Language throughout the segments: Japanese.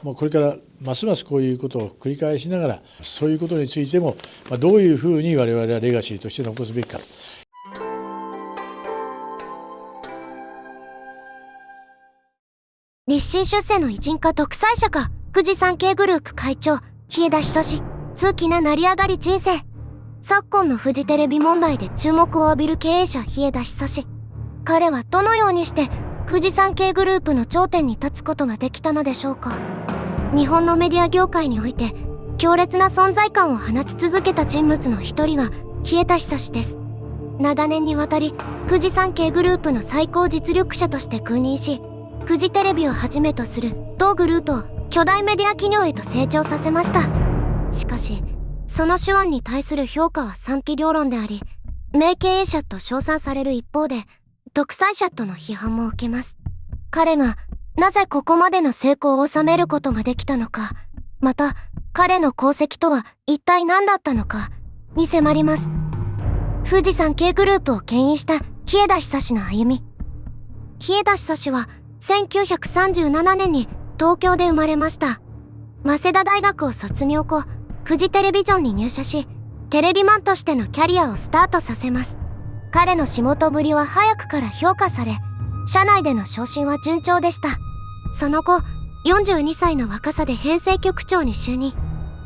もうこれからますますこういうことを繰り返しながら、そういうことについてもどういうふうに我々はレガシーとして残すべきか。立身出世の偉人か独裁者か、フジサンケイグループ会長日枝久志、数奇な成り上がり人生。昨今のフジテレビ問題で注目を浴びる経営者日枝久志。彼はどのようにしてフジサンケイグループの頂点に立つことができたのでしょうか。日本のメディア業界において強烈な存在感を放ち続けた人物の一人が日枝久志です。長年にわたりフジサンケイグループの最高実力者として君臨し、フジテレビをはじめとする同グループを巨大メディア企業へと成長させました。しかしその手腕に対する評価は賛否両論であり、名経営者と称賛される一方で独裁者との批判も受けます。彼がなぜここまでの成功を収めることができたのか、また彼の功績とは一体何だったのかに迫ります。フジサンケイグループを牽引した日枝久志の歩み。日枝久志は1937年に東京で生まれました。早稲田大学を卒業後、フジテレビジョンに入社し、テレビマンとしてのキャリアをスタートさせます。彼の仕事ぶりは早くから評価され、社内での昇進は順調でした。その後、42歳の若さで編成局長に就任。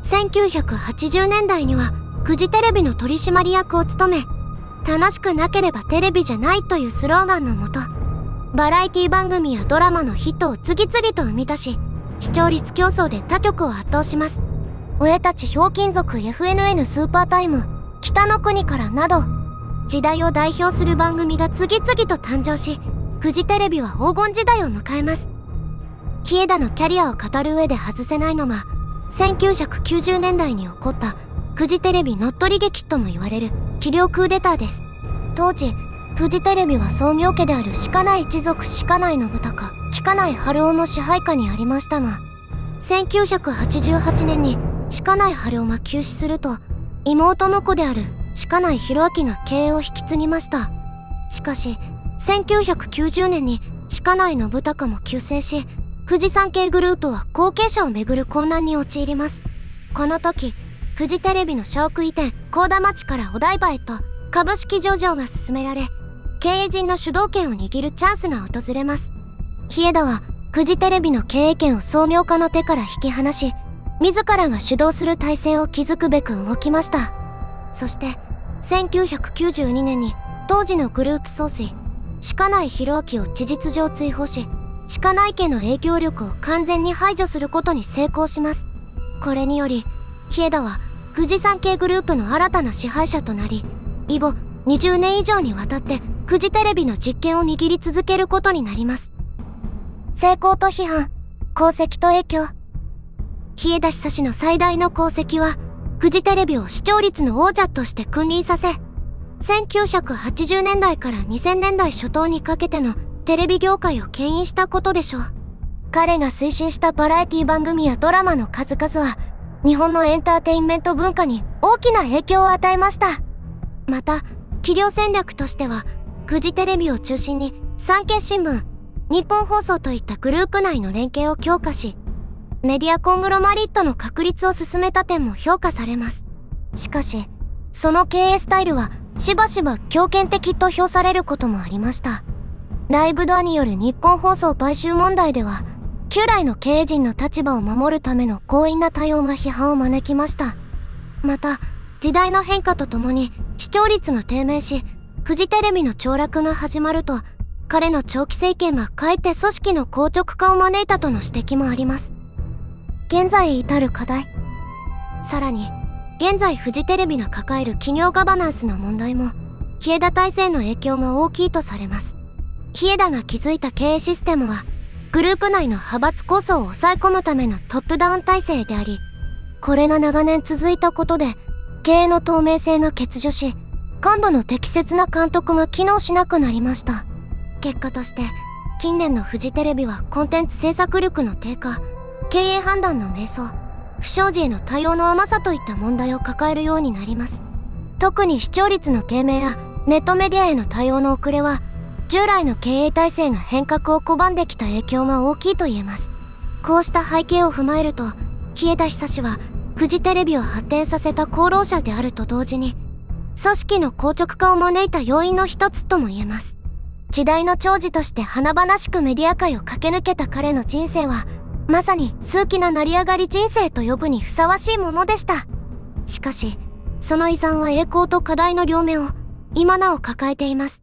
1980年代にはフジテレビの取締役を務め、楽しくなければテレビじゃないというスローガンのもと、バラエティ番組やドラマのヒットを次々と生み出し、視聴率競争で他局を圧倒します。俺たちひょうきん族 FNN スーパータイム、北の国からなど、時代を代表する番組が次々と誕生し、フジテレビは黄金時代を迎えます。日枝のキャリアを語る上で外せないのが、1990年代に起こったフジテレビ乗っ取り劇とも言われる気量クーデターです。当時、フジテレビは創業家である鹿内一族鹿内信孝、鹿内春夫の支配下にありましたが、1988年に鹿内春夫が急死すると、妹婿である鹿内博明が経営を引き継ぎました。しかし、1990年に鹿内信孝も急逝し、フジサンケイグループは後継者をめぐる混乱に陥ります。この時、フジテレビの社屋移転、幸田町からお台場へと株式上場が進められ、経営陣の主導権を握るチャンスが訪れます。日枝はフジテレビの経営権を創業家の手から引き離し、自らが主導する体制を築くべく動きました。そして1992年に当時のグループ総帥鹿内博明を事実上追放し、鹿内家の影響力を完全に排除することに成功します。これにより日枝はフジサンケイグループの新たな支配者となり、以後20年以上にわたってフジテレビの実権を握り続けることになります。成功と批判、功績と影響。日枝久志の最大の功績は、フジテレビを視聴率の王者として君臨させ、1980年代から2000年代初頭にかけてのテレビ業界を牽引したことでしょう。彼が推進したバラエティ番組やドラマの数々は、日本のエンターテインメント文化に大きな影響を与えました。また、企業戦略としては、フジテレビを中心に産経新聞、日本放送といったグループ内の連携を強化し、メディアコングロマリットの確立を進めた点も評価されます。しかし、その経営スタイルはしばしば強権的と評されることもありました。ライブドアによる日本放送買収問題では、旧来の経営陣の立場を守るための強引な対応が批判を招きました。また、時代の変化とともに視聴率が低迷し、フジテレビの凋落が始まると、彼の長期政権はかえって組織の硬直化を招いたとの指摘もあります。現在至る課題。さらに、現在フジテレビが抱える企業ガバナンスの問題も、日枝体制の影響が大きいとされます。日枝が築いた経営システムは、グループ内の派閥構想を抑え込むためのトップダウン体制であり、これが長年続いたことで、経営の透明性が欠如し、幹部の適切な監督が機能しなくなりました。結果として、近年のフジテレビはコンテンツ制作力の低下、経営判断の迷走、不祥事への対応の甘さといった問題を抱えるようになります。特に視聴率の低迷やネットメディアへの対応の遅れは、従来の経営体制が変革を拒んできた影響が大きいと言えます。こうした背景を踏まえると、日枝久はフジテレビを発展させた功労者であると同時に、組織の硬直化を招いた要因の一つとも言えます。時代の寵児として華々しくメディア界を駆け抜けた彼の人生は、まさに数奇な成り上がり人生と呼ぶにふさわしいものでした。しかし、その遺産は栄光と課題の両面を今なお抱えています。